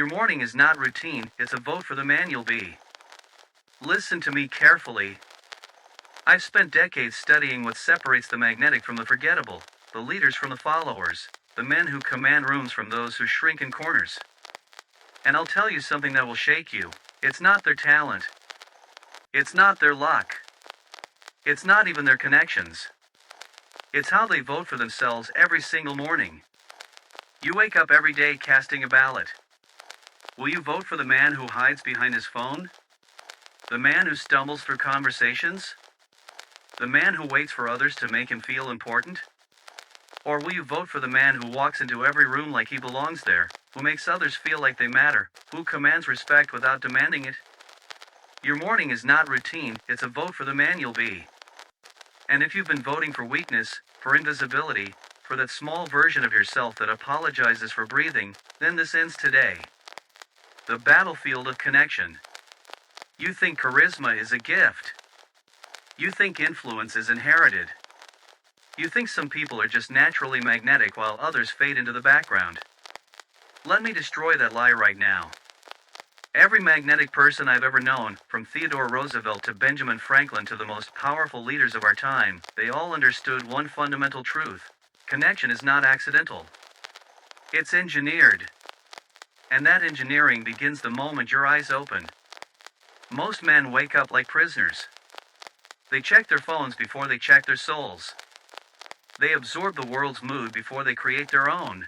Your morning is not routine, it's a vote for the man you'll be. Listen to me carefully. I've spent decades studying what separates the magnetic from the forgettable, the leaders from the followers, the men who command rooms from those who shrink in corners. And I'll tell you something that will shake you. It's not their talent. It's not their luck. It's not even their connections. It's how they vote for themselves every single morning. You wake up every day casting a ballot. Will you vote for the man who hides behind his phone? The man who stumbles through conversations? The man who waits for others to make him feel important? Or will you vote for the man who walks into every room like he belongs there, who makes others feel like they matter, who commands respect without demanding it? Your morning is not routine, it's a vote for the man you'll be. And if you've been voting for weakness, for invisibility, for that small version of yourself that apologizes for breathing, then this ends today. The battlefield of connection. You think charisma is a gift. You think influence is inherited. You think some people are just naturally magnetic while others fade into the background. Let me destroy that lie right now. Every magnetic person I've ever known, from Theodore Roosevelt to Benjamin Franklin to the most powerful leaders of our time, they all understood one fundamental truth. Connection is not accidental. It's engineered. And that engineering begins the moment your eyes open. Most men wake up like prisoners. They check their phones before they check their souls. They absorb the world's mood before they create their own.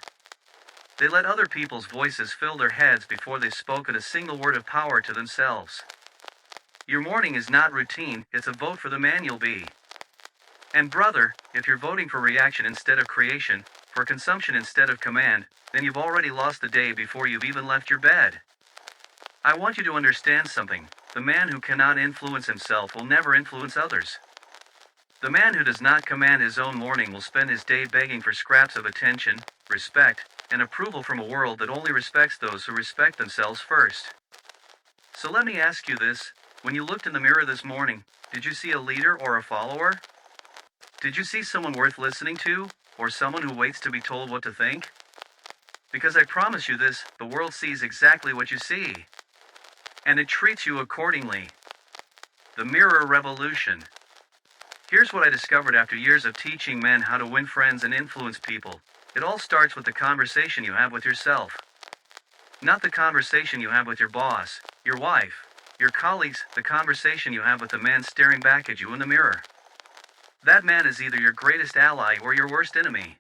They let other people's voices fill their heads before they've spoken a single word of power to themselves. Your morning is not routine, it's a vote for the man you'll be. And brother, if you're voting for reaction instead of creation, for consumption instead of command, then you've already lost the day before you've even left your bed. I want you to understand something. The man who cannot influence himself will never influence others. The man who does not command his own morning will spend his day begging for scraps of attention, respect, and approval from a world that only respects those who respect themselves first. So let me ask you this, when you looked in the mirror this morning, did you see a leader or a follower? Did you see someone worth listening to, or someone who waits to be told what to think? Because I promise you this, the world sees exactly what you see. And it treats you accordingly. The mirror revolution. Here's what I discovered after years of teaching men how to win friends and influence people. It all starts with the conversation you have with yourself. Not the conversation you have with your boss, your wife, your colleagues, the conversation you have with the man staring back at you in the mirror. That man is either your greatest ally or your worst enemy.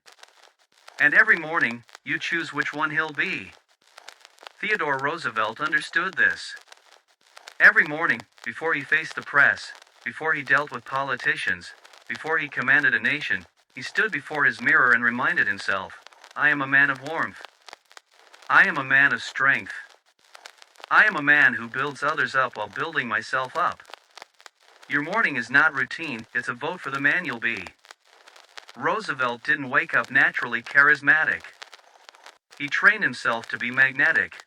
And every morning, you choose which one he'll be. Theodore Roosevelt understood this. Every morning, before he faced the press, before he dealt with politicians, before he commanded a nation, he stood before his mirror and reminded himself, I am a man of warmth. I am a man of strength. I am a man who builds others up while building myself up. Your morning is not routine, it's a vote for the man you'll be. Roosevelt didn't wake up naturally charismatic. He trained himself to be magnetic.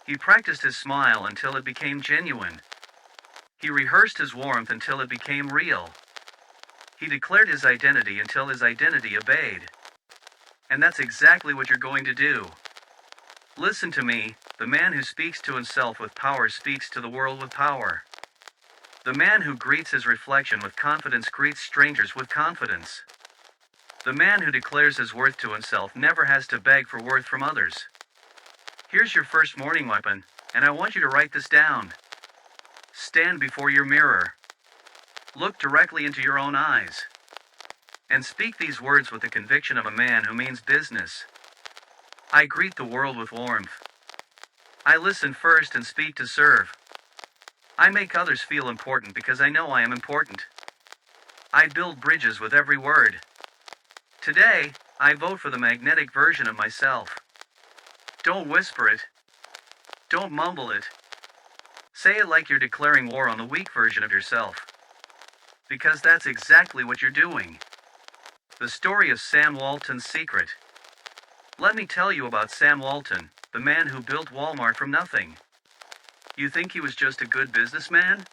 He practiced his smile until it became genuine. He rehearsed his warmth until it became real. He declared his identity until his identity obeyed. And that's exactly what you're going to do. Listen to me, the man who speaks to himself with power speaks to the world with power. The man who greets his reflection with confidence greets strangers with confidence. The man who declares his worth to himself never has to beg for worth from others. Here's your first morning weapon, and I want you to write this down. Stand before your mirror. Look directly into your own eyes. And speak these words with the conviction of a man who means business. I greet the world with warmth. I listen first and speak to serve. I make others feel important because I know I am important. I build bridges with every word. Today, I vote for the magnetic version of myself. Don't whisper it. Don't mumble it. Say it like you're declaring war on the weak version of yourself. Because that's exactly what you're doing. The story of Sam Walton's secret. Let me tell you about Sam Walton, the man who built Walmart from nothing. You think he was just a good businessman?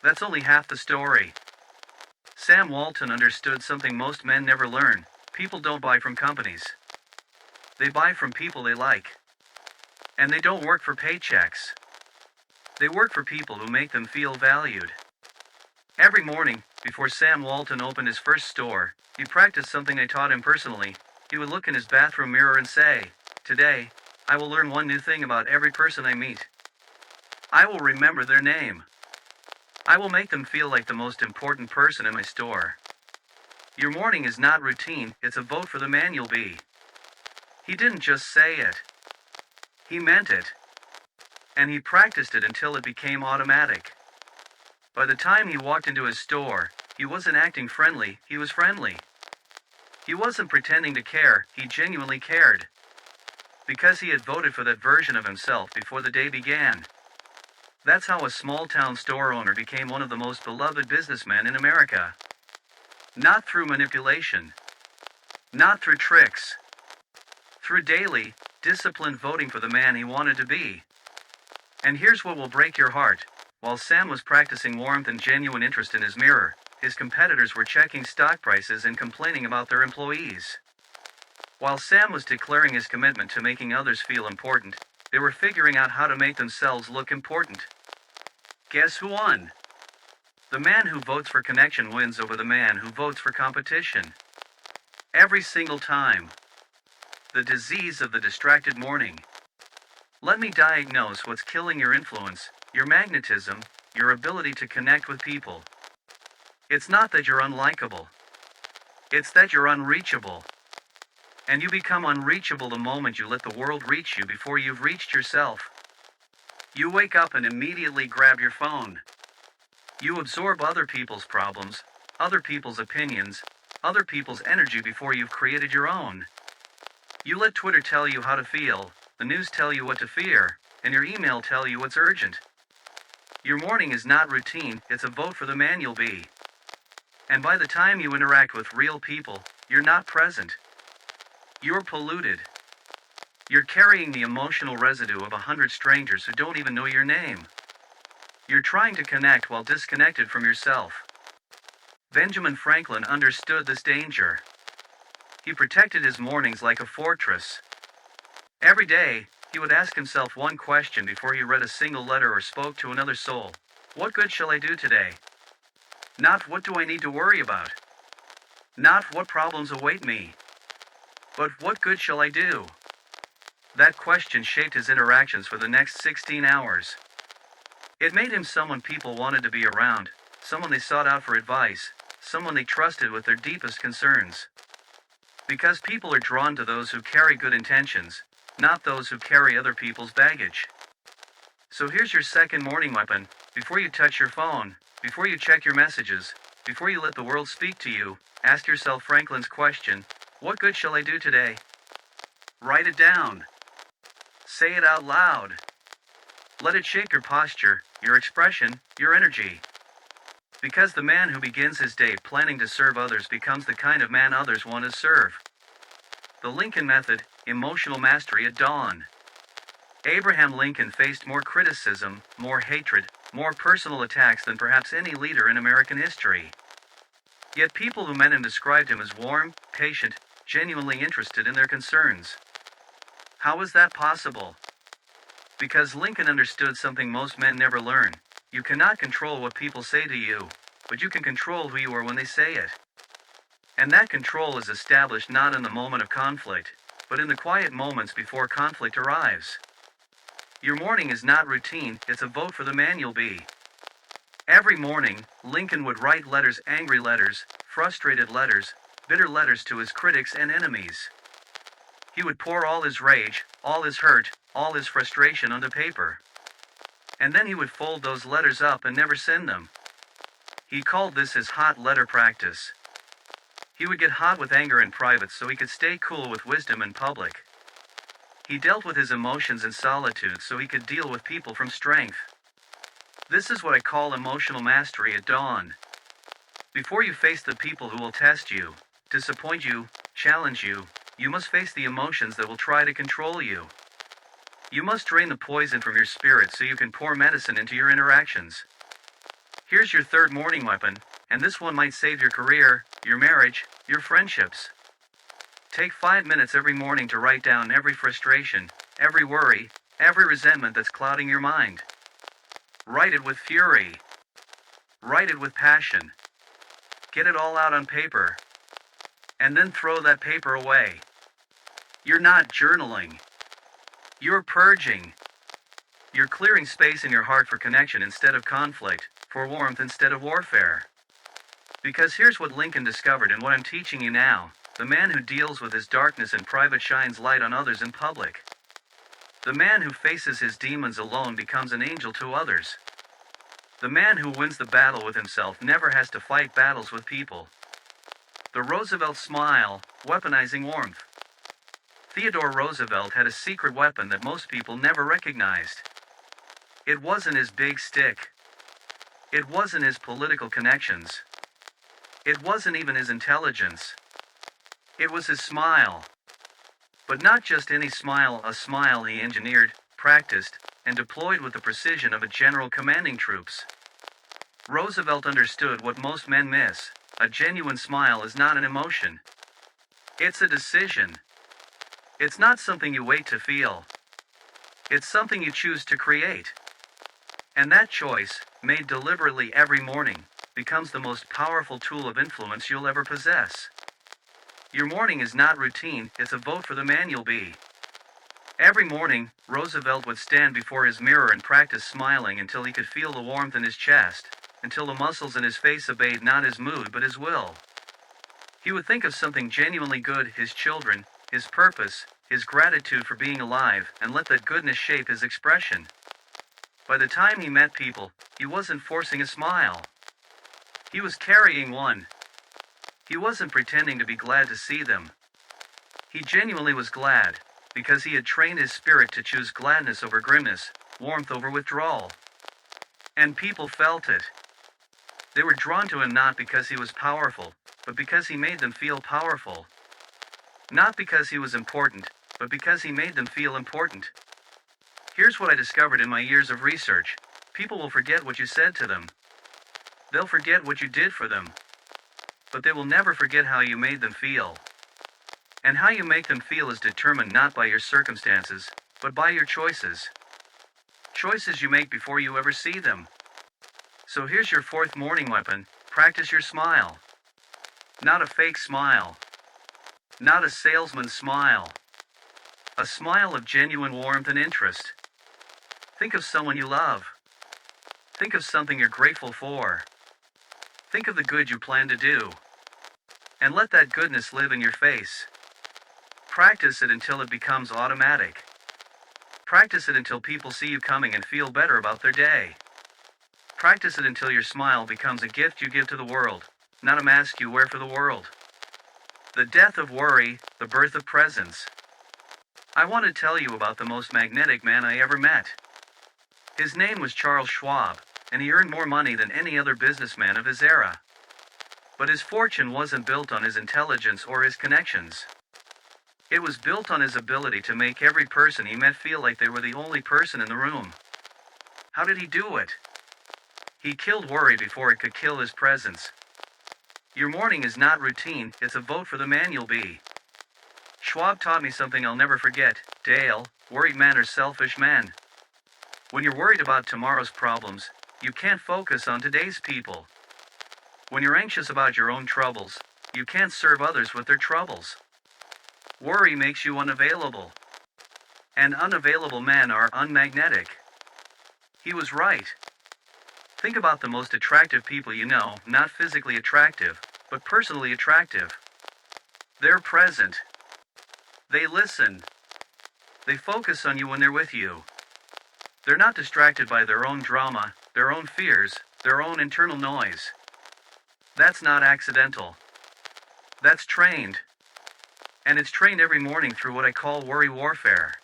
That's only half the story. Sam Walton understood something most men never learn. People don't buy from companies. They buy from people they like. And they don't work for paychecks. They work for people who make them feel valued. Every morning, before Sam Walton opened his first store, he practiced something I taught him personally. He would look in his bathroom mirror and say, "Today, I will learn one new thing about every person I meet. I will remember their name. I will make them feel like the most important person in my store." Your morning is not routine, it's a vote for the man you'll be. He didn't just say it. He meant it. And he practiced it until it became automatic. By the time he walked into his store, he wasn't acting friendly, he was friendly. He wasn't pretending to care, he genuinely cared. Because he had voted for that version of himself before the day began. That's how a small-town store owner became one of the most beloved businessmen in America. Not through manipulation. Not through tricks. Through daily, disciplined voting for the man he wanted to be. And here's what will break your heart. While Sam was practicing warmth and genuine interest in his mirror, his competitors were checking stock prices and complaining about their employees. While Sam was declaring his commitment to making others feel important, they were figuring out how to make themselves look important. Guess who won? The man who votes for connection wins over the man who votes for competition. Every single time. The disease of the distracted morning. Let me diagnose what's killing your influence, your magnetism, your ability to connect with people. It's not that you're unlikable. It's that you're unreachable. And you become unreachable the moment you let the world reach you before you've reached yourself. You wake up and immediately grab your phone. You absorb other people's problems, other people's opinions, other people's energy before you've created your own. You let Twitter tell you how to feel, the news tell you what to fear, and your email tell you what's urgent. Your morning is not routine, it's a vote for the man you'll be. And by the time you interact with real people, you're not present. You're polluted. You're carrying the emotional residue of 100 strangers who don't even know your name. You're trying to connect while disconnected from yourself. Benjamin Franklin understood this danger. He protected his mornings like a fortress. Every day, he would ask himself one question before he read a single letter or spoke to another soul. What good shall I do today? Not what do I need to worry about? Not what problems await me? But what good shall I do? That question shaped his interactions for the next 16 hours. It made him someone people wanted to be around, someone they sought out for advice, someone they trusted with their deepest concerns. Because people are drawn to those who carry good intentions, not those who carry other people's baggage. So here's your second morning weapon. Before you touch your phone, before you check your messages, before you let the world speak to you, ask yourself Franklin's question, what good shall I do today? Write it down. Say it out loud. Let it shape your posture, your expression, your energy. Because the man who begins his day planning to serve others becomes the kind of man others want to serve. The Lincoln Method, emotional mastery at dawn. Abraham Lincoln faced more criticism, more hatred, more personal attacks than perhaps any leader in American history. Yet people who met him described him as warm, patient, genuinely interested in their concerns. How is that possible? Because Lincoln understood something most men never learn. You cannot control what people say to you, but you can control who you are when they say it. And that control is established not in the moment of conflict, but in the quiet moments before conflict arrives. Your morning is not routine, it's a vote for the man you'll be. Every morning, Lincoln would write letters, angry letters, frustrated letters, bitter letters to his critics and enemies. He would pour all his rage, all his hurt, all his frustration onto paper. And then he would fold those letters up and never send them. He called this his hot letter practice. He would get hot with anger in private so he could stay cool with wisdom in public. He dealt with his emotions in solitude so he could deal with people from strength. This is what I call emotional mastery at dawn. Before you face the people who will test you, disappoint you, challenge you, you must face the emotions that will try to control you. You must drain the poison from your spirit so you can pour medicine into your interactions. Here's your third morning weapon, and this one might save your career, your marriage, your friendships. Take 5 minutes every morning to write down every frustration, every worry, every resentment that's clouding your mind. Write it with fury. Write it with passion. Get it all out on paper. And then throw that paper away. You're not journaling. You're purging. You're clearing space in your heart for connection instead of conflict, for warmth instead of warfare. Because here's what Lincoln discovered and what I'm teaching you now: the man who deals with his darkness in private shines light on others in public. The man who faces his demons alone becomes an angel to others. The man who wins the battle with himself never has to fight battles with people. The Roosevelt smile, weaponizing warmth. Theodore Roosevelt had a secret weapon that most people never recognized. It wasn't his big stick. It wasn't his political connections. It wasn't even his intelligence. It was his smile. But not just any smile, a smile he engineered, practiced, and deployed with the precision of a general commanding troops. Roosevelt understood what most men miss: a genuine smile is not an emotion. It's a decision. It's not something you wait to feel. It's something you choose to create. And that choice, made deliberately every morning, becomes the most powerful tool of influence you'll ever possess. Your morning is not routine, it's a vote for the man you'll be. Every morning, Roosevelt would stand before his mirror and practice smiling until he could feel the warmth in his chest, until the muscles in his face obeyed not his mood but his will. He would think of something genuinely good, his children, his purpose, his gratitude for being alive, and let that goodness shape his expression. By the time he met people, he wasn't forcing a smile. He was carrying one. He wasn't pretending to be glad to see them. He genuinely was glad, because he had trained his spirit to choose gladness over grimness, warmth over withdrawal. And people felt it. They were drawn to him not because he was powerful, but because he made them feel powerful. Not because he was important, but because he made them feel important. Here's what I discovered in my years of research: people will forget what you said to them. They'll forget what you did for them. But they will never forget how you made them feel. And how you make them feel is determined not by your circumstances, but by your choices. Choices you make before you ever see them. So here's your fourth morning weapon: practice your smile. Not a fake smile. Not a salesman's smile. A smile of genuine warmth and interest. Think of someone you love. Think of something you're grateful for. Think of the good you plan to do. And let that goodness live in your face. Practice it until it becomes automatic. Practice it until people see you coming and feel better about their day. Practice it until your smile becomes a gift you give to the world, not a mask you wear for the world. The death of worry, the birth of presence. I want to tell you about the most magnetic man I ever met. His name was Charles Schwab, and he earned more money than any other businessman of his era. But his fortune wasn't built on his intelligence or his connections. It was built on his ability to make every person he met feel like they were the only person in the room. How did he do it? He killed worry before it could kill his presence. Your morning is not routine, it's a vote for the man you'll be. Schwab taught me something I'll never forget: Dale, worried men are selfish men. When you're worried about tomorrow's problems, you can't focus on today's people. When you're anxious about your own troubles, you can't serve others with their troubles. Worry makes you unavailable. And unavailable men are unmagnetic. He was right. Think about the most attractive people you know, not physically attractive, but personally attractive. They're present. They listen. They focus on you when they're with you. They're not distracted by their own drama, their own fears, their own internal noise. That's not accidental. That's trained. And it's trained every morning through what I call worry warfare.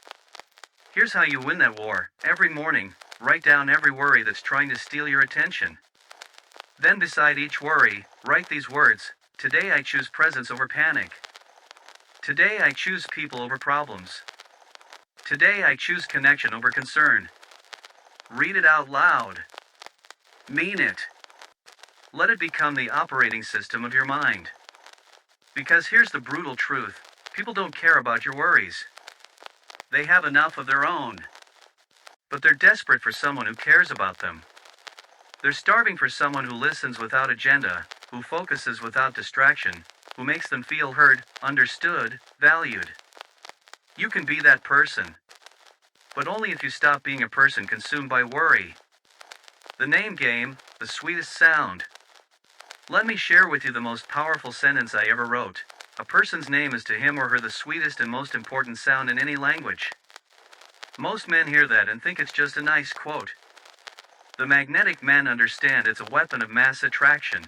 Here's how you win that war. Every morning, write down every worry that's trying to steal your attention. Then beside each worry, write these words: today I choose presence over panic. Today I choose people over problems. Today I choose connection over concern. Read it out loud. Mean it. Let it become the operating system of your mind. Because here's the brutal truth: people don't care about your worries. They have enough of their own. but they're desperate for someone who cares about them. They're starving for someone who listens without agenda, who focuses without distraction, who makes them feel heard, understood, valued. You can be that person, but only if you stop being a person consumed by worry. The name game, the sweetest sound. Let me share with you the most powerful sentence I ever wrote. A person's name is to him or her the sweetest and most important sound in any language. Most men hear that and think it's just a nice quote. The magnetic men understand it's a weapon of mass attraction.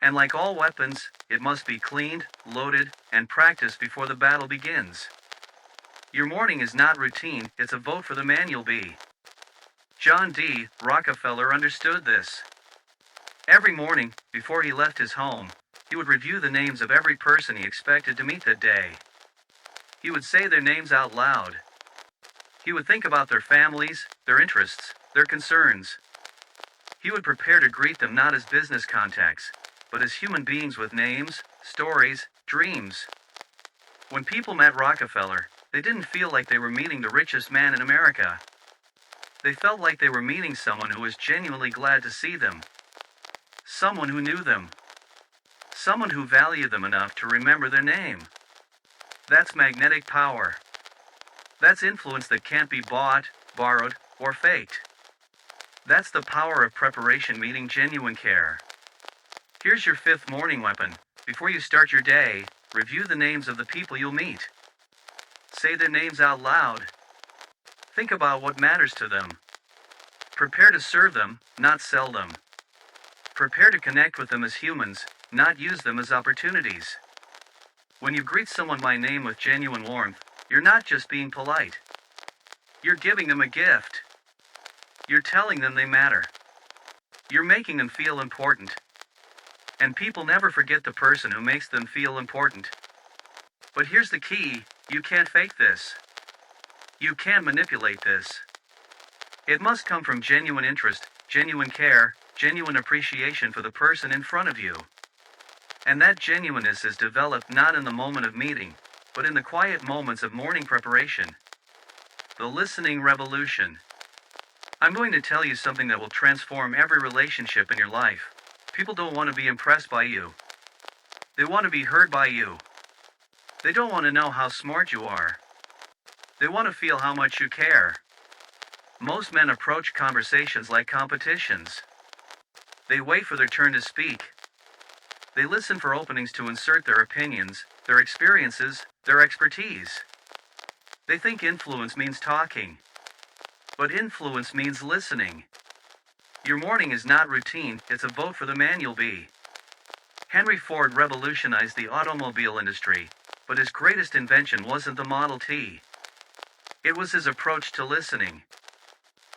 And like all weapons, it must be cleaned, loaded, and practiced before the battle begins. Your morning is not routine, it's a vote for the man you'll be. John D. Rockefeller understood this. Every morning, before he left his home, he would review the names of every person he expected to meet that day. He would say their names out loud. He would think about their families, their interests, their concerns. He would prepare to greet them not as business contacts, but as human beings with names, stories, dreams. When people met Rockefeller, they didn't feel like they were meeting the richest man in America. They felt like they were meeting someone who was genuinely glad to see them. Someone who knew them. Someone who valued them enough to remember their name. That's magnetic power. That's influence that can't be bought, borrowed, or faked. That's the power of preparation meeting genuine care. Here's your fifth morning weapon. Before you start your day, review the names of the people you'll meet. Say their names out loud. Think about what matters to them. Prepare to serve them, not sell them. Prepare to connect with them as humans, not use them as opportunities. When you greet someone by name with genuine warmth, you're not just being polite. You're giving them a gift. You're telling them they matter. You're making them feel important. And people never forget the person who makes them feel important. But here's the key, you can't fake this. You can't manipulate this. It must come from genuine interest, genuine care, genuine appreciation for the person in front of you. And that genuineness is developed not in the moment of meeting, but in the quiet moments of morning preparation. The listening revolution. I'm going to tell you something that will transform every relationship in your life. People don't want to be impressed by you. They want to be heard by you. They don't want to know how smart you are. They want to feel how much you care. Most men approach conversations like competitions. They wait for their turn to speak. They listen for openings to insert their opinions, their experiences, their expertise. They think influence means talking. But influence means listening. Your morning is not routine, it's a vote for the man you'll be. Henry Ford revolutionized the automobile industry, but his greatest invention wasn't the Model T. It was his approach to listening.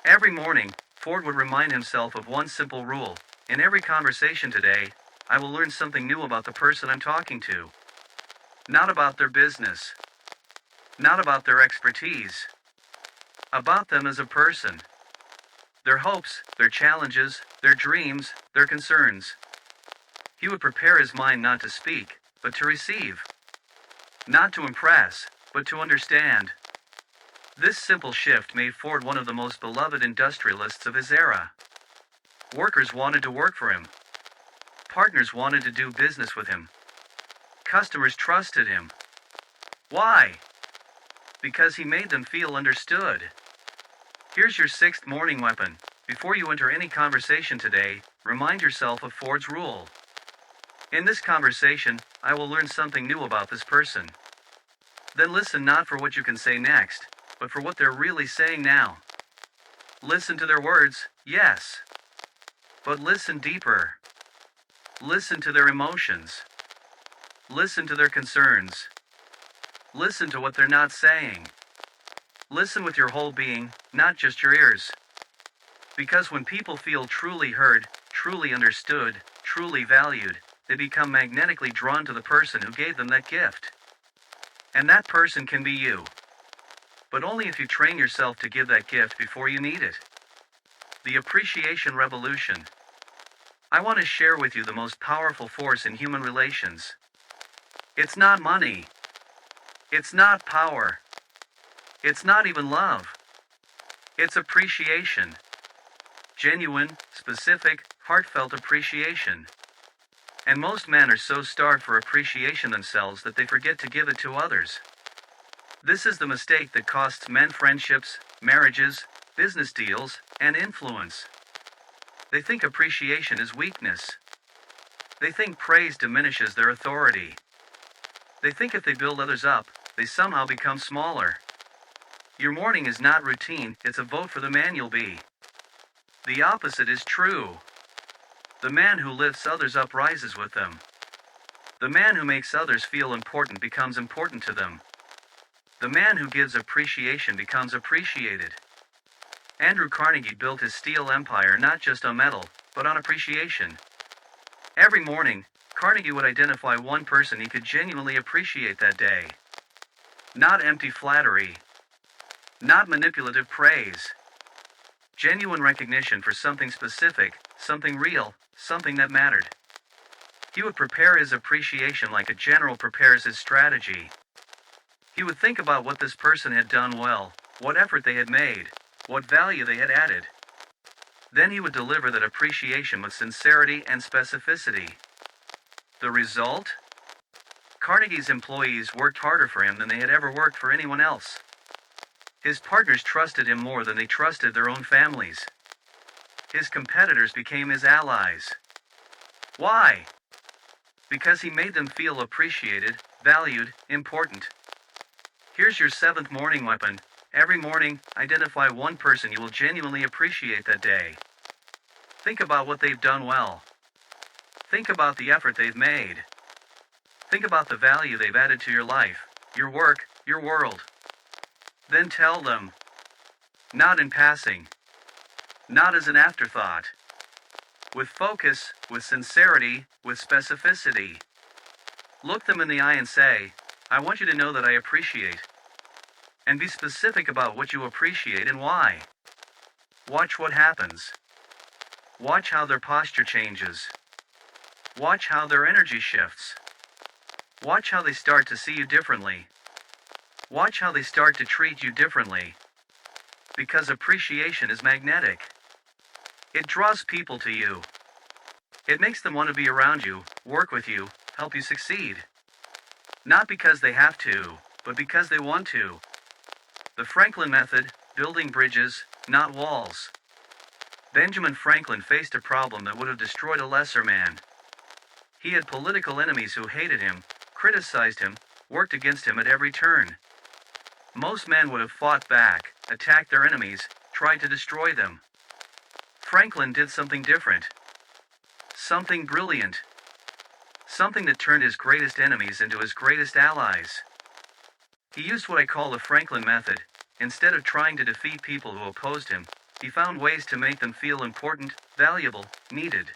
Every morning, Ford would remind himself of one simple rule. In every conversation today, I will learn something new about the person I'm talking to. Not about their business. Not about their expertise. About them as a person. Their hopes, their challenges, their dreams, their concerns. He would prepare his mind not to speak, but to receive. Not to impress, but to understand. This simple shift made Ford one of the most beloved industrialists of his era. Workers wanted to work for him. Partners wanted to do business with him. Customers trusted him. Why? Because he made them feel understood. Here's your sixth morning weapon. Before you enter any conversation today, remind yourself of Ford's rule. In this conversation, I will learn something new about this person. Then listen not for what you can say next, but for what they're really saying now. Listen to their words, yes. But listen deeper. Listen to their emotions. Listen to their concerns. Listen to what they're not saying. Listen with your whole being, not just your ears. Because when people feel truly heard, truly understood, truly valued, they become magnetically drawn to the person who gave them that gift. And that person can be you. But only if you train yourself to give that gift before you need it. The appreciation revolution. I want to share with you the most powerful force in human relations. It's not money. It's not power. It's not even love. It's appreciation. Genuine, specific, heartfelt appreciation. And most men are so starved for appreciation themselves that they forget to give it to others. This is the mistake that costs men friendships, marriages, business deals, and influence. They think appreciation is weakness. They think praise diminishes their authority. They think if they build others up, they somehow become smaller. Your morning is not routine, it's a vote for the man you'll be. The opposite is true. The man who lifts others up rises with them. The man who makes others feel important becomes important to them. The man who gives appreciation becomes appreciated. Andrew Carnegie built his steel empire not just on metal, but on appreciation. Every morning, Carnegie would identify one person he could genuinely appreciate that day. Not empty flattery. Not manipulative praise. Genuine recognition for something specific, something real, something that mattered. He would prepare his appreciation like a general prepares his strategy. He would think about what this person had done well, what effort they had made, what value they had added. Then he would deliver that appreciation with sincerity and specificity. The result? Carnegie's employees worked harder for him than they had ever worked for anyone else. His partners trusted him more than they trusted their own families. His competitors became his allies. Why? Because he made them feel appreciated, valued, important. Here's your 7th morning weapon. Every morning, identify one person you will genuinely appreciate that day. Think about what they've done well. Think about the effort they've made. Think about the value they've added to your life, your work, your world. Then tell them. Not in passing. Not as an afterthought. With focus, with sincerity, with specificity. Look them in the eye and say, I want you to know that I appreciate. And be specific about what you appreciate and why. Watch what happens. Watch how their posture changes. Watch how their energy shifts. Watch how they start to see you differently. Watch how they start to treat you differently. Because appreciation is magnetic. It draws people to you. It makes them want to be around you, work with you, help you succeed. Not because they have to, but because they want to. The Franklin method, building bridges, not walls. Benjamin Franklin faced a problem that would have destroyed a lesser man. He had political enemies who hated him, criticized him, worked against him at every turn. Most men would have fought back, attacked their enemies, tried to destroy them. Franklin did something different. Something brilliant. Something that turned his greatest enemies into his greatest allies. He used what I call the Franklin method. Instead of trying to defeat people who opposed him, he found ways to make them feel important, valuable, needed.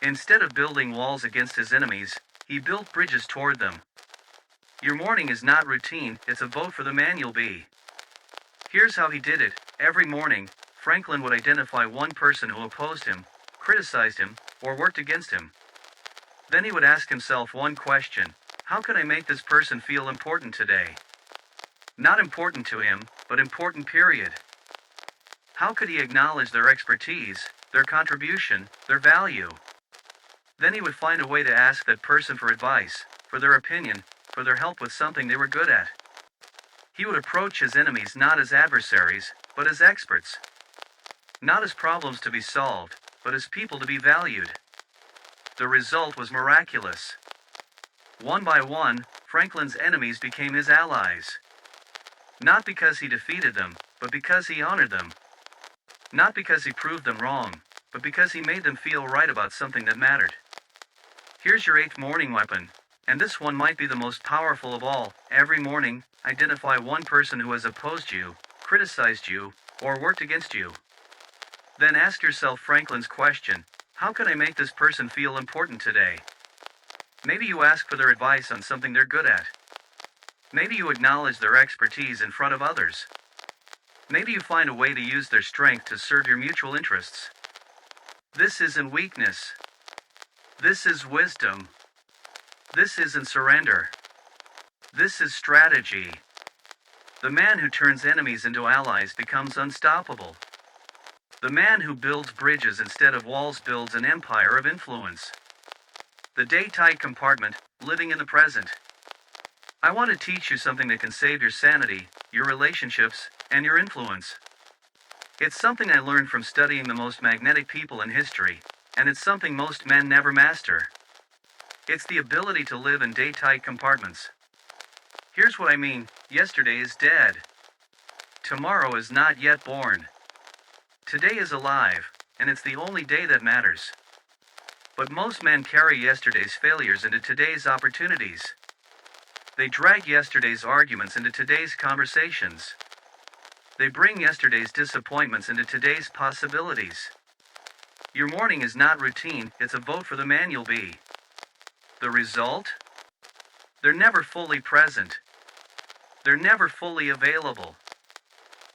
Instead of building walls against his enemies, he built bridges toward them. Your morning is not routine, it's a vote for the man you'll be. Here's how he did it. Every morning, Franklin would identify one person who opposed him, criticized him, or worked against him. Then he would ask himself one question: how can I make this person feel important today? Not important to him, but important, period. How could he acknowledge their expertise, their contribution, their value? Then he would find a way to ask that person for advice, for their opinion, for their help with something they were good at. He would approach his enemies not as adversaries, but as experts. Not as problems to be solved, but as people to be valued. The result was miraculous. One by one, Franklin's enemies became his allies. Not because he defeated them, but because he honored them. Not because he proved them wrong, but because he made them feel right about something that mattered. Here's your 8th morning weapon, and this one might be the most powerful of all. Every morning, identify one person who has opposed you, criticized you, or worked against you. Then ask yourself Franklin's question: how can I make this person feel important today? Maybe you ask for their advice on something they're good at. Maybe you acknowledge their expertise in front of others. Maybe you find a way to use their strength to serve your mutual interests. This isn't weakness. This is wisdom. This isn't surrender. This is strategy. The man who turns enemies into allies becomes unstoppable. The man who builds bridges instead of walls builds an empire of influence. The day-tight compartment, living in the present. I want to teach you something that can save your sanity, your relationships, and your influence. It's something I learned from studying the most magnetic people in history, and it's something most men never master. It's the ability to live in day-tight compartments. Here's what I mean: yesterday is dead. Tomorrow is not yet born. Today is alive, and it's the only day that matters. But most men carry yesterday's failures into today's opportunities. They drag yesterday's arguments into today's conversations. They bring yesterday's disappointments into today's possibilities. Your morning is not routine, it's a vote for the man you'll be. The result? They're never fully present. They're never fully available.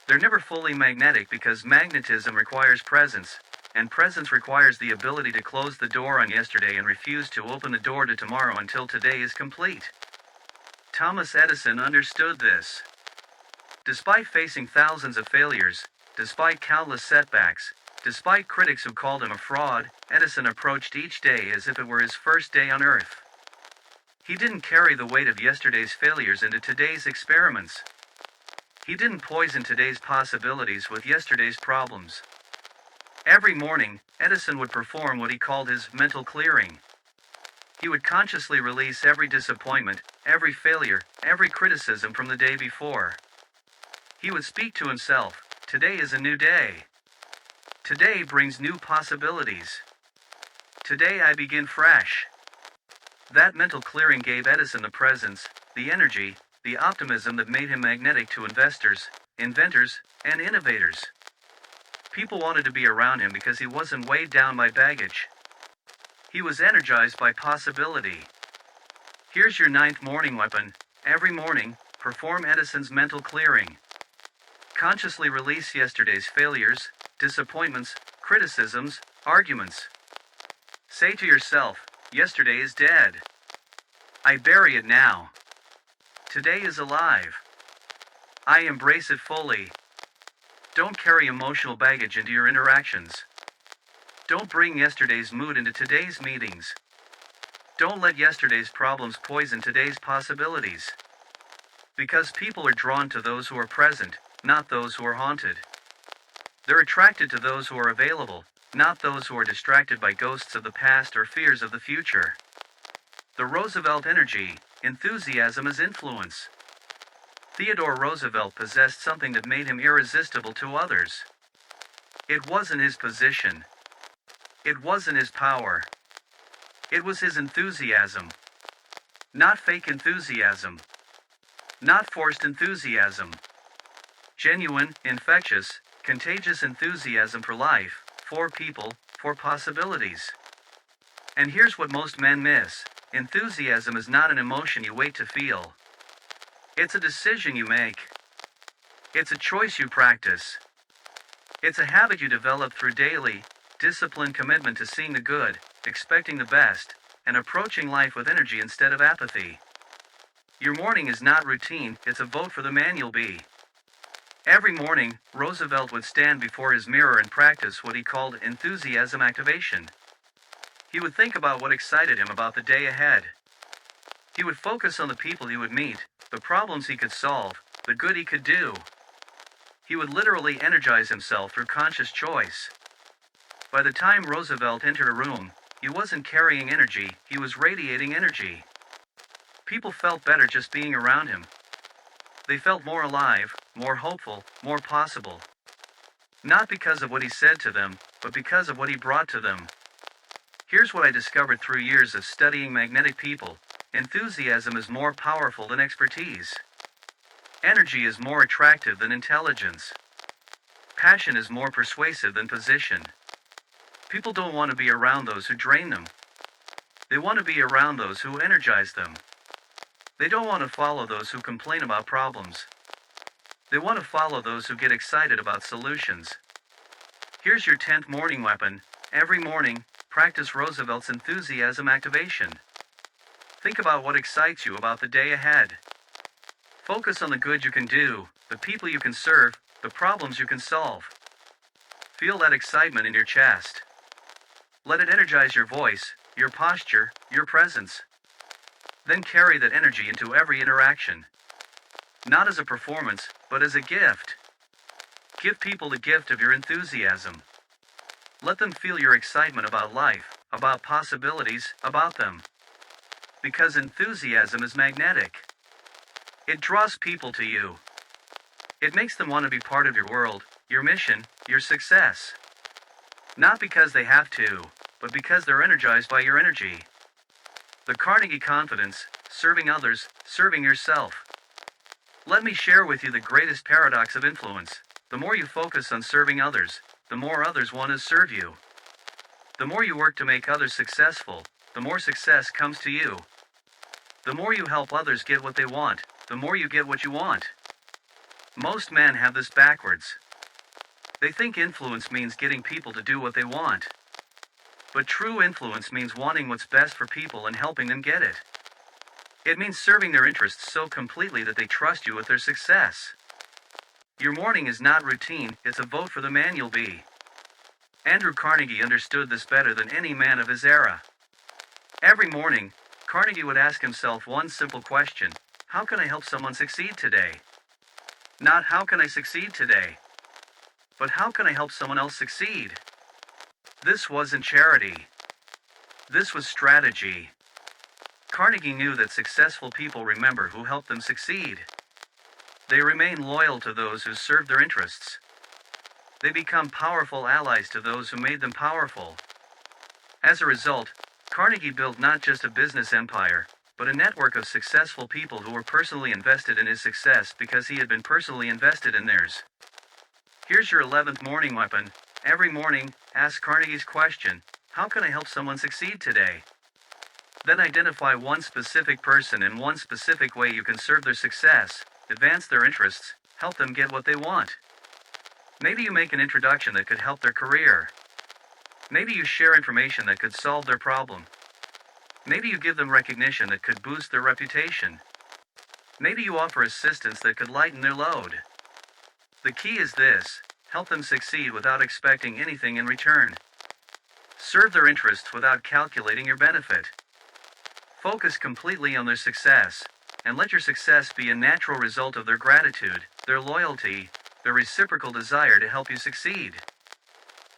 They're never fully magnetic because magnetism requires presence, and presence requires the ability to close the door on yesterday and refuse to open the door to tomorrow until today is complete. Thomas Edison understood this. Despite facing thousands of failures, despite countless setbacks, despite critics who called him a fraud, Edison approached each day as if it were his first day on Earth. He didn't carry the weight of yesterday's failures into today's experiments. He didn't poison today's possibilities with yesterday's problems. Every morning, Edison would perform what he called his mental clearing. He would consciously release every disappointment, every failure, every criticism from the day before. He would speak to himself, "Today is a new day. Today brings new possibilities. Today I begin fresh." That mental clearing gave Edison the presence, the energy, the optimism that made him magnetic to investors, inventors, and innovators. People wanted to be around him because he wasn't weighed down by baggage. He was energized by possibility. Here's your 9th morning weapon. Every morning, perform Edison's mental clearing. Consciously release yesterday's failures, disappointments, criticisms, arguments. Say to yourself, "Yesterday is dead. I bury it now. Today is alive. I embrace it fully." Don't carry emotional baggage into your interactions. Don't bring yesterday's mood into today's meetings. Don't let yesterday's problems poison today's possibilities. Because people are drawn to those who are present, not those who are haunted. They're attracted to those who are available, not those who are distracted by ghosts of the past or fears of the future. The Roosevelt energy, enthusiasm is influence. Theodore Roosevelt possessed something that made him irresistible to others. It wasn't his position. It wasn't his power. It was his enthusiasm. Not fake enthusiasm. Not forced enthusiasm. Genuine, infectious, contagious enthusiasm for life, for people, for possibilities. And here's what most men miss: enthusiasm is not an emotion you wait to feel. It's a decision you make. It's a choice you practice. It's a habit you develop through daily, disciplined commitment to seeing the good, expecting the best, and approaching life with energy instead of apathy. Your morning is not routine, it's a vote for the man you'll be. Every morning, Roosevelt would stand before his mirror and practice what he called enthusiasm activation. He would think about what excited him about the day ahead. He would focus on the people he would meet, the problems he could solve, the good he could do. He would literally energize himself through conscious choice. By the time Roosevelt entered a room, he wasn't carrying energy, he was radiating energy. People felt better just being around him. They felt more alive, more hopeful, more possible. Not because of what he said to them, but because of what he brought to them. Here's what I discovered through years of studying magnetic people: enthusiasm is more powerful than expertise. Energy is more attractive than intelligence. Passion is more persuasive than position. People don't want to be around those who drain them. They want to be around those who energize them. They don't want to follow those who complain about problems. They want to follow those who get excited about solutions. Here's your 10th morning weapon. Every morning, practice Roosevelt's enthusiasm activation. Think about what excites you about the day ahead. Focus on the good you can do, the people you can serve, the problems you can solve. Feel that excitement in your chest. Let it energize your voice, your posture, your presence. Then carry that energy into every interaction. Not as a performance, but as a gift. Give people the gift of your enthusiasm. Let them feel your excitement about life, about possibilities, about them. Because enthusiasm is magnetic. It draws people to you. It makes them want to be part of your world, your mission, your success. Not because they have to, but because they're energized by your energy. The Carnegie confidence, serving others, serving yourself. Let me share with you the greatest paradox of influence. The more you focus on serving others, the more others want to serve you. The more you work to make others successful, the more success comes to you. The more you help others get what they want, the more you get what you want. Most men have this backwards. They think influence means getting people to do what they want. But true influence means wanting what's best for people and helping them get it. It means serving their interests so completely that they trust you with their success. Your morning is not routine, it's a vote for the man you'll be. Andrew Carnegie understood this better than any man of his era. Every morning, Carnegie would ask himself one simple question: how can I help someone succeed today? Not how can I succeed today, but how can I help someone else succeed? This wasn't charity. This was strategy. Carnegie knew that successful people remember who helped them succeed. They remain loyal to those who served their interests. They become powerful allies to those who made them powerful. As a result, Carnegie built not just a business empire, but a network of successful people who were personally invested in his success because he had been personally invested in theirs. Here's your 11th morning weapon. Every morning, ask Carnegie's question: how can I help someone succeed today? Then identify one specific person in one specific way you can serve their success, advance their interests, help them get what they want. Maybe you make an introduction that could help their career. Maybe you share information that could solve their problem. Maybe you give them recognition that could boost their reputation. Maybe you offer assistance that could lighten their load. The key is this: help them succeed without expecting anything in return. Serve their interests without calculating your benefit. Focus completely on their success, and let your success be a natural result of their gratitude, their loyalty, their reciprocal desire to help you succeed.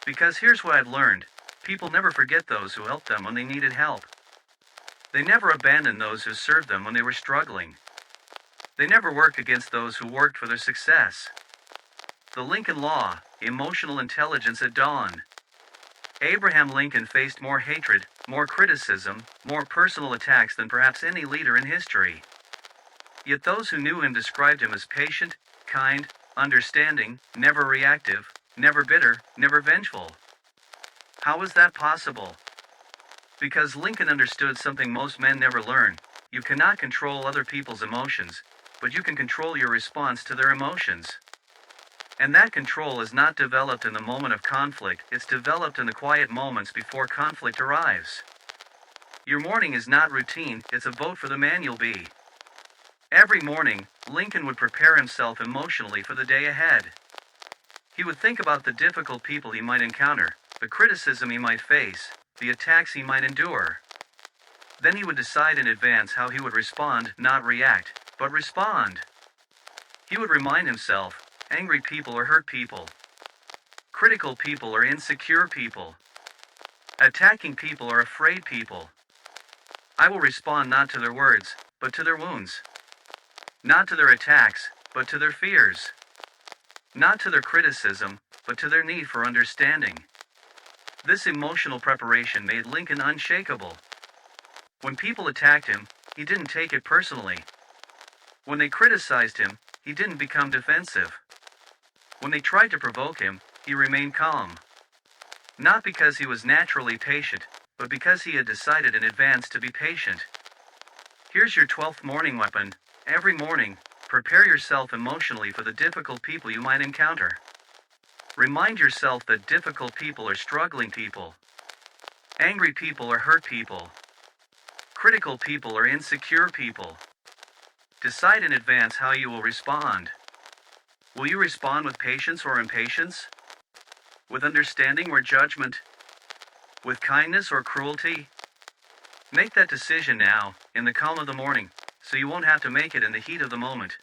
Because here's what I've learned: people never forget those who helped them when they needed help. They never abandon those who served them when they were struggling. They never work against those who worked for their success. The Lincoln Law, emotional intelligence at dawn. Abraham Lincoln faced more hatred, more criticism, more personal attacks than perhaps any leader in history. Yet those who knew him described him as patient, kind, understanding, never reactive, never bitter, never vengeful. How is that possible? Because Lincoln understood something most men never learn: you cannot control other people's emotions, but you can control your response to their emotions. And that control is not developed in the moment of conflict, it's developed in the quiet moments before conflict arrives. Your morning is not routine, it's a vote for the man you'll be. Every morning, Lincoln would prepare himself emotionally for the day ahead. He would think about the difficult people he might encounter, the criticism he might face, the attacks he might endure. Then he would decide in advance how he would respond, not react, but respond. He would remind himself: angry people are hurt people. Critical people are insecure people. Attacking people are afraid people. I will respond not to their words, but to their wounds. Not to their attacks, but to their fears. Not to their criticism, but to their need for understanding. This emotional preparation made Lincoln unshakable. When people attacked him, he didn't take it personally. When they criticized him, he didn't become defensive. When they tried to provoke him, he remained calm. Not because he was naturally patient, but because he had decided in advance to be patient. Here's your 12th morning weapon. Every morning, prepare yourself emotionally for the difficult people you might encounter. Remind yourself that difficult people are struggling people. Angry people are hurt people. Critical people are insecure people. Decide in advance how you will respond. Will you respond with patience or impatience? With understanding or judgment? With kindness or cruelty? Make that decision now, in the calm of the morning, so you won't have to make it in the heat of the moment.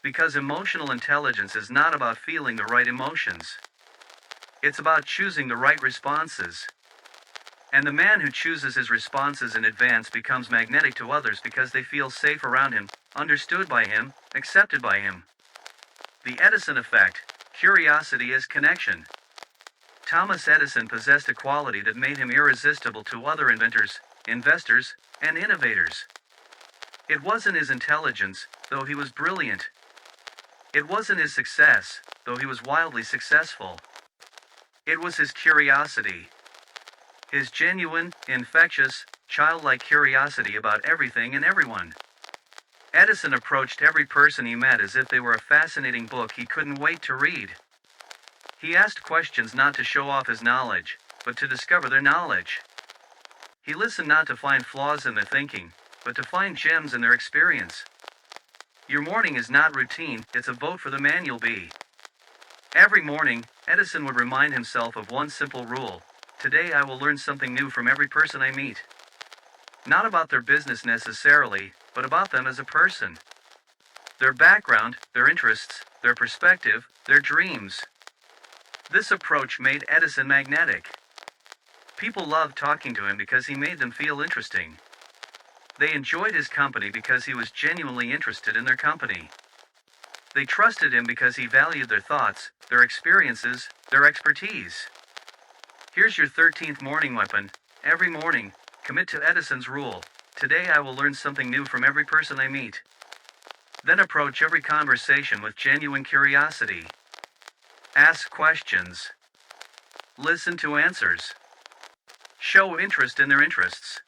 Because emotional intelligence is not about feeling the right emotions. It's about choosing the right responses. And the man who chooses his responses in advance becomes magnetic to others because they feel safe around him, understood by him, accepted by him. The Edison effect. Curiosity is connection. Thomas Edison possessed a quality that made him irresistible to other inventors, investors, and innovators. It wasn't his intelligence, though he was brilliant. It wasn't his success, though he was wildly successful. It was his curiosity. His genuine, infectious, childlike curiosity about everything and everyone. Edison approached every person he met as if they were a fascinating book he couldn't wait to read. He asked questions not to show off his knowledge, but to discover their knowledge. He listened not to find flaws in their thinking, but to find gems in their experience. Your morning is not routine, it's a vote for the man you'll be. Every morning, Edison would remind himself of one simple rule: today I will learn something new from every person I meet. Not about their business necessarily, but about them as a person. Their background, their interests, their perspective, their dreams. This approach made Edison magnetic. People loved talking to him because he made them feel interesting. They enjoyed his company because he was genuinely interested in their company. They trusted him because he valued their thoughts, their experiences, their expertise. Here's your 13th morning weapon. Every morning, commit to Edison's rule: today I will learn something new from every person I meet. Then approach every conversation with genuine curiosity. Ask questions. Listen to answers. Show interest in their interests.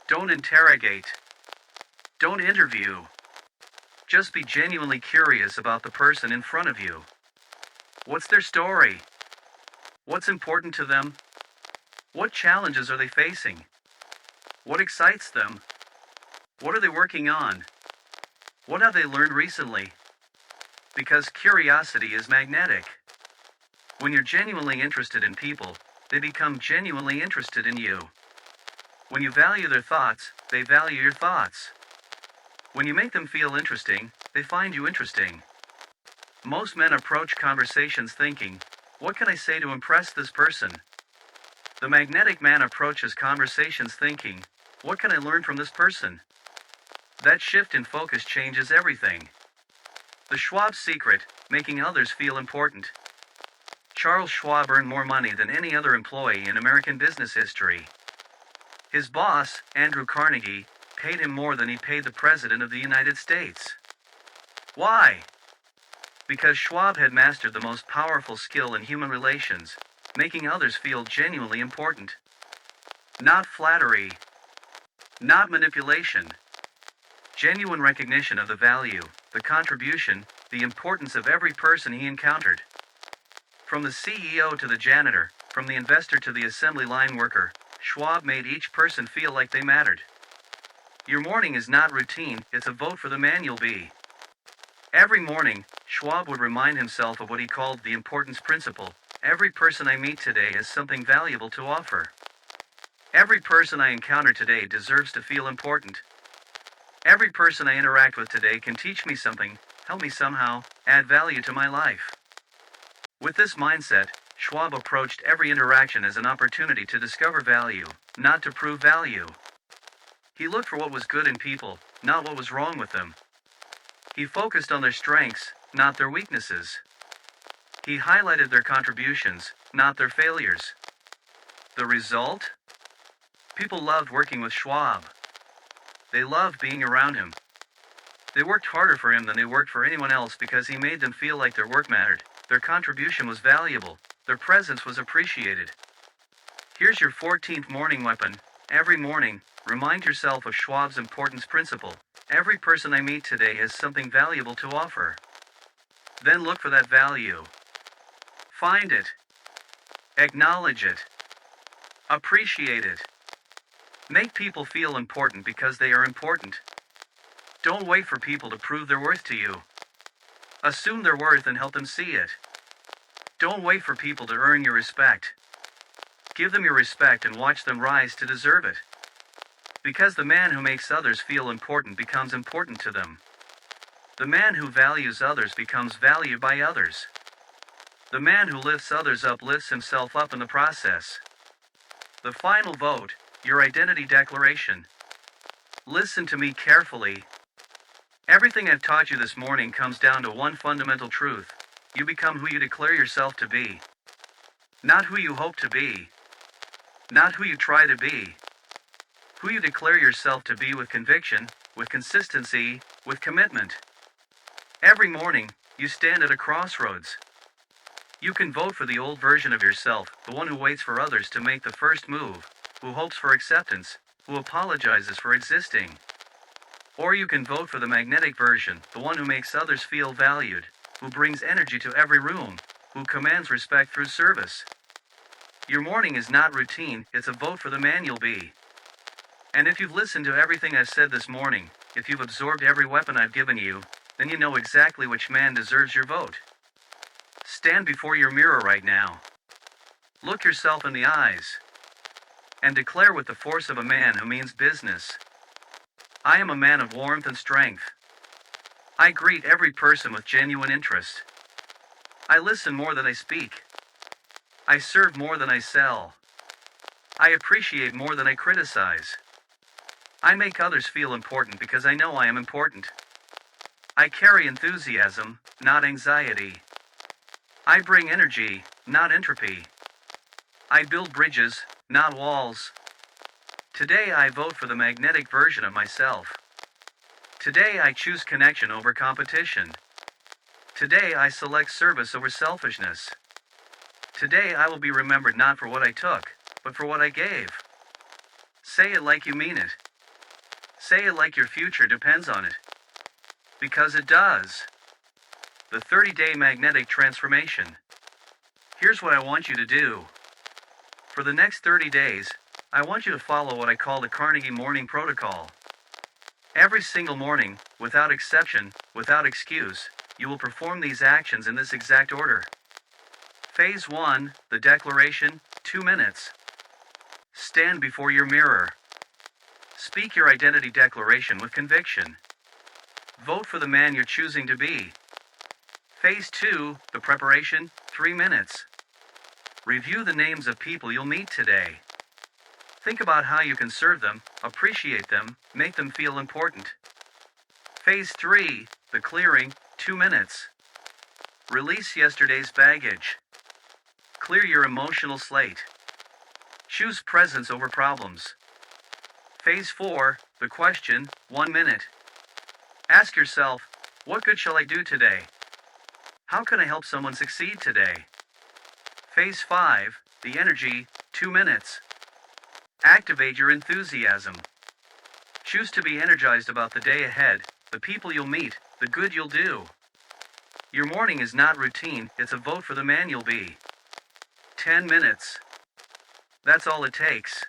Don't interrogate. Don't interview. Just be genuinely curious about the person in front of you. What's their story? What's important to them? What challenges are they facing? What excites them? What are they working on? What have they learned recently? Because curiosity is magnetic. When you're genuinely interested in people, they become genuinely interested in you. When you value their thoughts, they value your thoughts. When you make them feel interesting, they find you interesting. Most men approach conversations thinking, what can I say to impress this person? The magnetic man approaches conversations thinking, what can I learn from this person? That shift in focus changes everything. The Schwab secret: making others feel important. Charles Schwab earned more money than any other employee in American business history. His boss, Andrew Carnegie, paid him more than he paid the President of the United States. Why? Because Schwab had mastered the most powerful skill in human relations: making others feel genuinely important. Not flattery. Not manipulation. Genuine recognition of the value, the contribution, the importance of every person he encountered. From the CEO to the janitor, from the investor to the assembly line worker, Schwab made each person feel like they mattered. Your morning is not routine, it's a vote for the man you'll be. Every morning, Schwab would remind himself of what he called the importance principle: every person I meet today has something valuable to offer. Every person I encounter today deserves to feel important. Every person I interact with today can teach me something, help me somehow, add value to my life. With this mindset, Schwab approached every interaction as an opportunity to discover value, not to prove value. He looked for what was good in people, not what was wrong with them. He focused on their strengths, not their weaknesses. He highlighted their contributions, not their failures. The result? People loved working with Schwab. They loved being around him. They worked harder for him than they worked for anyone else because he made them feel like their work mattered, their contribution was valuable, their presence was appreciated. Here's your 14th morning weapon. Every morning, remind yourself of Schwab's importance principle: every person I meet today has something valuable to offer. Then look for that value. Find it. Acknowledge it. Appreciate it. Make people feel important because they are important. Don't wait for people to prove their worth to you. Assume their worth and help them see it. Don't wait for people to earn your respect. Give them your respect and watch them rise to deserve it. Because the man who makes others feel important becomes important to them. The man who values others becomes valued by others. The man who lifts others up lifts himself up in the process. The final vote, your identity declaration. Listen to me carefully. Everything I've taught you this morning comes down to one fundamental truth. You become who you declare yourself to be. Not who you hope to be. Not who you try to be. Who you declare yourself to be with conviction, with consistency, with commitment. Every morning, you stand at a crossroads. You can vote for the old version of yourself, the one who waits for others to make the first move, who hopes for acceptance, who apologizes for existing. Or you can vote for the magnetic version, the one who makes others feel valued, who brings energy to every room, who commands respect through service. Your morning is not routine, it's a vote for the man you'll be. And if you've listened to everything I've said this morning, if you've absorbed every weapon I've given you, then you know exactly which man deserves your vote. Stand before your mirror right now. Look yourself in the eyes. And declare with the force of a man who means business. I am a man of warmth and strength. I greet every person with genuine interest. I listen more than I speak. I serve more than I sell. I appreciate more than I criticize. I make others feel important because I know I am important. I carry enthusiasm, not anxiety. I bring energy, not entropy. I build bridges, not walls. Today I vote for the magnetic version of myself. Today I choose connection over competition. Today I select service over selfishness. Today I will be remembered not for what I took, but for what I gave. Say it like you mean it. Say it like your future depends on it. Because it does. The 30-day magnetic transformation. Here's what I want you to do. For the next 30 days, I want you to follow what I call the Carnegie Morning Protocol. Every single morning, without exception, without excuse, you will perform these actions in this exact order. Phase 1, the declaration, 2 minutes. Stand before your mirror. Speak your identity declaration with conviction. Vote for the man you're choosing to be. Phase 2, the preparation, 3 minutes. Review the names of people you'll meet today. Think about how you can serve them, appreciate them, make them feel important. Phase 3, the clearing, 2 minutes. Release yesterday's baggage. Clear your emotional slate. Choose presence over problems. Phase 4, the question, 1 minute. Ask yourself, what good shall I do today? How can I help someone succeed today? Phase 5, the energy, 2 minutes. Activate your enthusiasm. Choose to be energized about the day ahead, the people you'll meet, the good you'll do. Your morning is not routine, it's a vote for the man you'll be. 10 minutes. That's all it takes.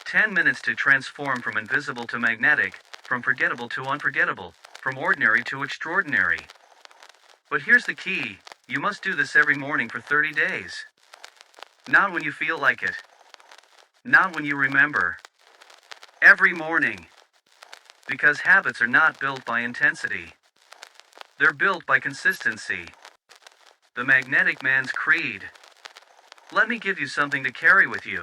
10 minutes to transform from invisible to magnetic, from forgettable to unforgettable, from ordinary to extraordinary. But here's the key, you must do this every morning for 30 days. Not when you feel like it. Not when you remember. Every morning. Because habits are not built by intensity. They're built by consistency. The magnetic man's creed. Let me give you something to carry with you.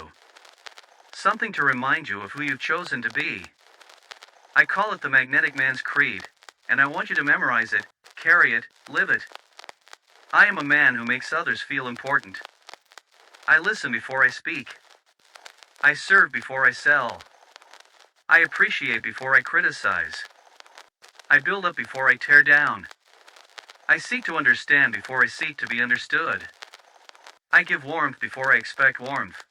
Something to remind you of who you've chosen to be. I call it the magnetic man's creed, and I want you to memorize it, carry it, live it. I am a man who makes others feel important. I listen before I speak. I serve before I sell. I appreciate before I criticize. I build up before I tear down. I seek to understand before I seek to be understood. I give warmth before I expect warmth.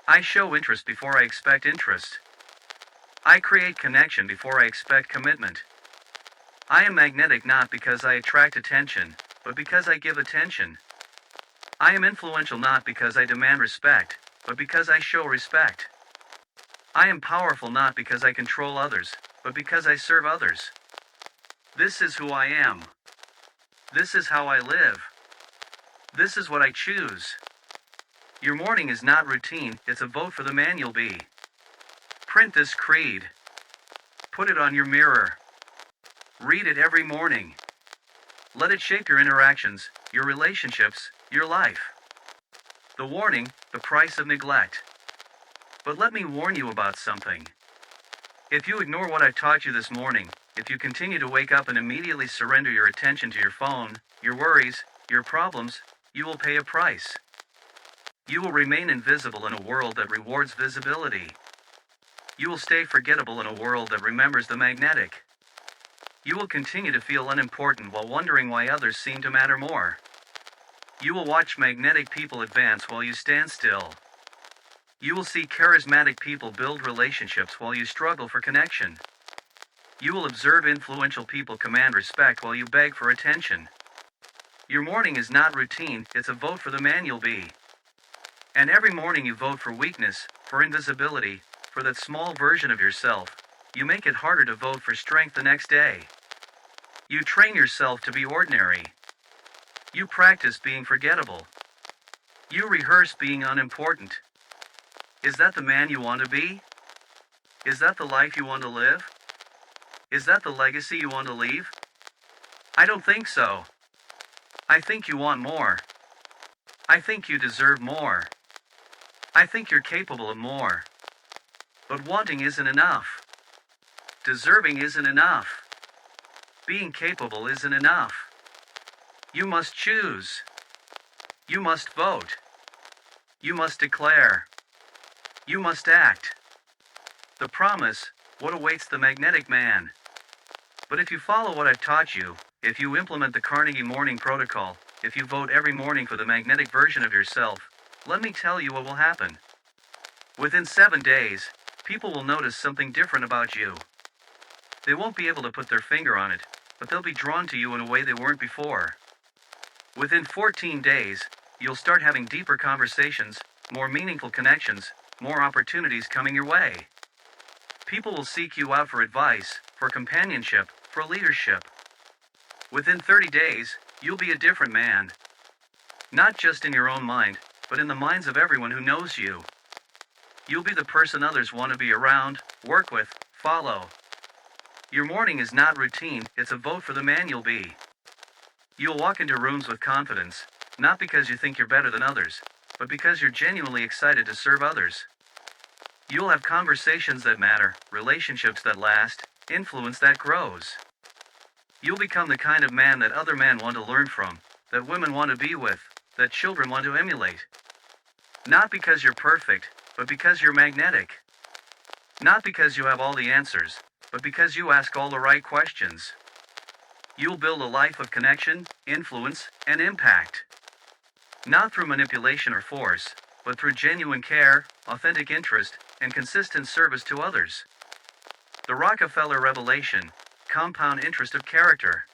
I show interest before I expect interest. I create connection before I expect commitment. I am magnetic not because I attract attention, but because I give attention. I am influential not because I demand respect, but because I show respect. I am powerful not because I control others, but because I serve others. This is who I am. This is how I live. This is what I choose. Your morning is not routine, it's a vote for the man you'll be. Print this creed. Put it on your mirror. Read it every morning. Let it shape your interactions, your relationships, your life. The warning, the price of neglect. But let me warn you about something. If you ignore what I taught you this morning, if you continue to wake up and immediately surrender your attention to your phone, your worries, your problems, you will pay a price. You will remain invisible in a world that rewards visibility. You will stay forgettable in a world that remembers the magnetic. You will continue to feel unimportant while wondering why others seem to matter more. You will watch magnetic people advance while you stand still. You will see charismatic people build relationships while you struggle for connection. You will observe influential people command respect while you beg for attention. Your morning is not routine, it's a vote for the man you'll be. And every morning you vote for weakness, for invisibility, for that small version of yourself. You make it harder to vote for strength the next day. You train yourself to be ordinary. You practice being forgettable. You rehearse being unimportant. Is that the man you want to be? Is that the life you want to live? Is that the legacy you want to leave? I don't think so. I think you want more. I think you deserve more. I think you're capable of more. But wanting isn't enough. Deserving isn't enough. Being capable isn't enough. You must choose. You must vote. You must declare. You must act. The promise, what awaits the magnetic man. But if you follow what I've taught you, if you implement the Carnegie morning protocol, if you vote every morning for the magnetic version of yourself, let me tell you what will happen. Within 7 days, people will notice something different about you. They won't be able to put their finger on it, but they'll be drawn to you in a way they weren't before. Within 14 days, you'll start having deeper conversations, more meaningful connections, more opportunities coming your way. People will seek you out for advice, for companionship, for leadership. Within 30 days, you'll be a different man. Not just in your own mind, but in the minds of everyone who knows you. You'll be the person others want to be around, work with, follow. Your morning is not routine, it's a vote for the man you'll be. You'll walk into rooms with confidence, not because you think you're better than others, but because you're genuinely excited to serve others. You'll have conversations that matter, relationships that last, influence that grows. You'll become the kind of man that other men want to learn from, that women want to be with, that children want to emulate. Not because you're perfect, but because you're magnetic. Not because you have all the answers, but because you ask all the right questions. You'll build a life of connection, influence, and impact. Not through manipulation or force, but through genuine care, authentic interest, and consistent service to others. The Rockefeller Revelation, Compound Interest of Character.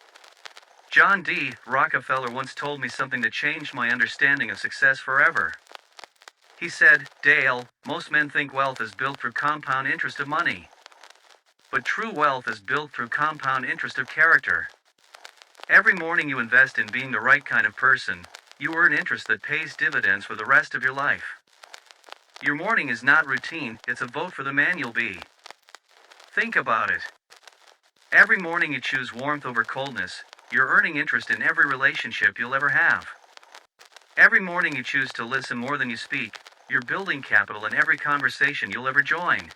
John D. Rockefeller once told me something that changed my understanding of success forever. He said, "Dale, most men think wealth is built through compound interest of money. But true wealth is built through compound interest of character. Every morning you invest in being the right kind of person, you earn interest that pays dividends for the rest of your life. Your morning is not routine, it's a vote for the man you'll be." Think about it. Every morning you choose warmth over coldness, you're earning interest in every relationship you'll ever have. Every morning you choose to listen more than you speak, you're building capital in every conversation you'll ever join.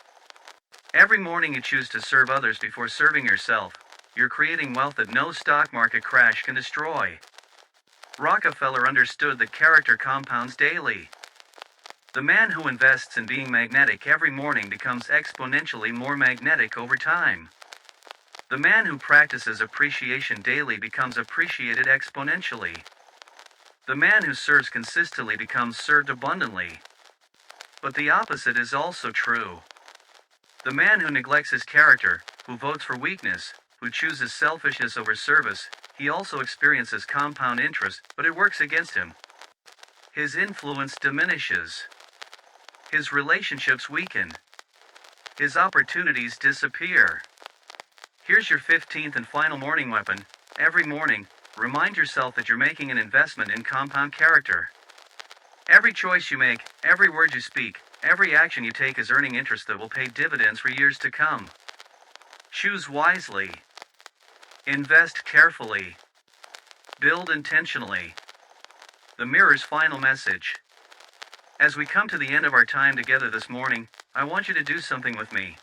Every morning you choose to serve others before serving yourself, you're creating wealth that no stock market crash can destroy. Rockefeller understood that character compounds daily. The man who invests in being magnetic every morning becomes exponentially more magnetic over time. The man who practices appreciation daily becomes appreciated exponentially. The man who serves consistently becomes served abundantly. But the opposite is also true. The man who neglects his character, who votes for weakness, who chooses selfishness over service, he also experiences compound interest, but it works against him. His influence diminishes. His relationships weaken. His opportunities disappear. Here's your 15th and final morning weapon. Every morning, Remind yourself that you're making an investment in compound character. Every choice you make, every word you speak, every action you take is earning interest that will pay dividends for years to come. Choose wisely. Invest carefully. Build intentionally. The mirror's final message. As we come to the end of our time together this morning, I want you to do something with me.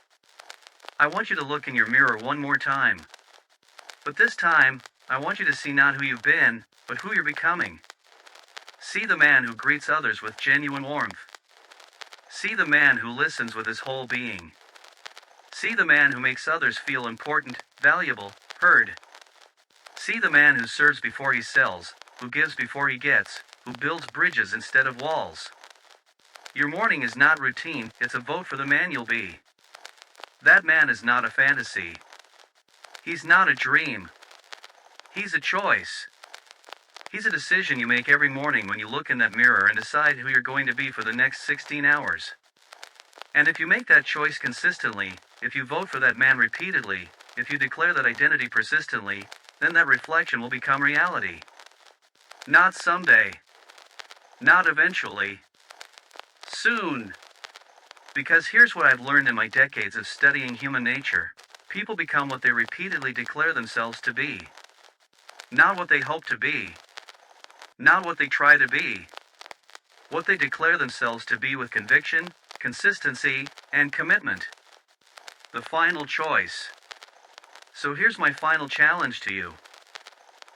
I want you to look in your mirror one more time. But this time, I want you to see not who you've been, but who you're becoming. See the man who greets others with genuine warmth. See the man who listens with his whole being. See the man who makes others feel important, valuable, heard. See the man who serves before he sells, who gives before he gets, who builds bridges instead of walls. Your morning is not routine, it's a vote for the man you'll be. That man is not a fantasy. He's not a dream. He's a choice. He's a decision you make every morning when you look in that mirror and decide who you're going to be for the next 16 hours. And if you make that choice consistently, if you vote for that man repeatedly, if you declare that identity persistently, then that reflection will become reality. Not someday. Not eventually. Soon. Because here's what I've learned in my decades of studying human nature. People become what they repeatedly declare themselves to be. Not what they hope to be. Not what they try to be. What they declare themselves to be with conviction, consistency, and commitment. The final choice. So here's my final challenge to you.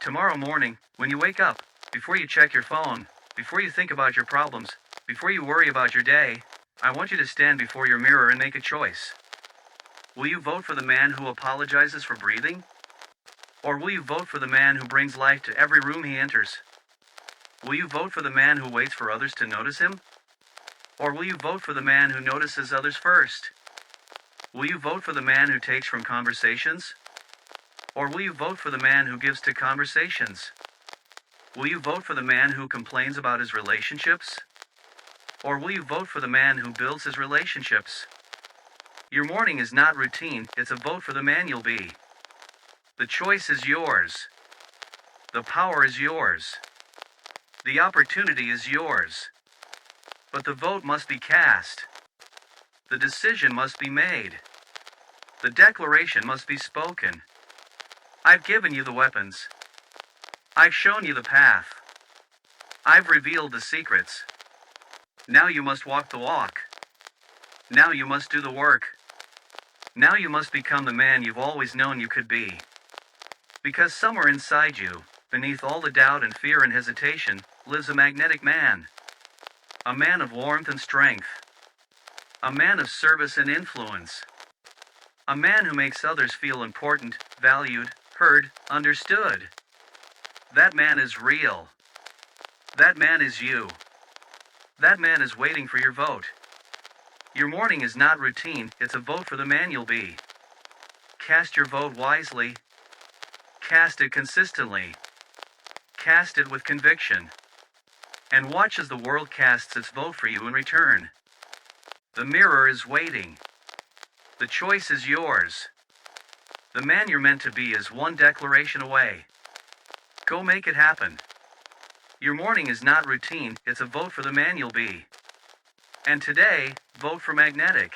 Tomorrow morning, when you wake up, before you check your phone, before you think about your problems, before you worry about your day, I want you to stand before your mirror and make a choice. Will you vote for the man who apologizes for breathing? Or will you vote for the man who brings life to every room he enters? Will you vote for the man who waits for others to notice him? Or will you vote for the man who notices others first? Will you vote for the man who takes from conversations? Or will you vote for the man who gives to conversations? Will you vote for the man who complains about his relationships? Or will you vote for the man who builds his relationships? Your morning is not routine, it's a vote for the man you'll be. The choice is yours. The power is yours. The opportunity is yours. But the vote must be cast. The decision must be made. The declaration must be spoken. I've given you the weapons. I've shown you the path. I've revealed the secrets. Now you must walk the walk. Now you must do the work. Now you must become the man you've always known you could be. Because somewhere inside you, beneath all the doubt and fear and hesitation, lives a magnetic man. A man of warmth and strength. A man of service and influence. A man who makes others feel important, valued, heard, understood. That man is real. That man is you. That man is waiting for your vote. Your morning is not routine, it's a vote for the man you'll be. Cast your vote wisely. Cast it consistently. Cast it with conviction. And watch as the world casts its vote for you in return. The mirror is waiting. The choice is yours. The man you're meant to be is one declaration away. Go make it happen. Your morning is not routine, it's a vote for the man you'll be. And today, vote for magnetic.